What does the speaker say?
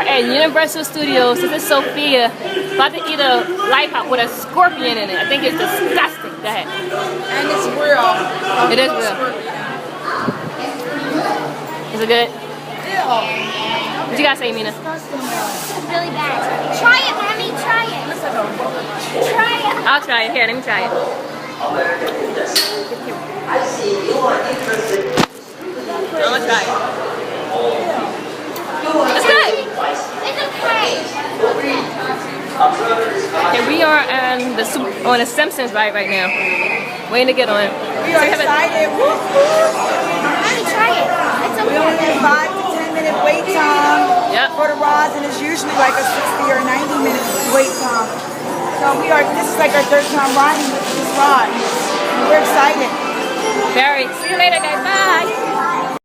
are at Universal Studios. This is Sophia. About to eat a lollipop with a scorpion in it. I think it's disgusting. Go ahead. And it's real. It is real. Is it good? Yeah. What you gotta say, Mina? It's really bad. Try it, Mommy. Try it. Try it. I'll try it. Here, let me try it. I see you are interested. I'm gonna try it. It's good. It's okay. Okay, we are on the Simpsons ride right now. Waiting to get on. We are excited. Woo, Mommy, try it. It's We only okay. have 5 to 10 minute wait time Yep. for the rides, and it's usually like a 60 or 90 minute wait time. So this is like our third time riding this ride. We're excited. Very. See you later, guys. Bye.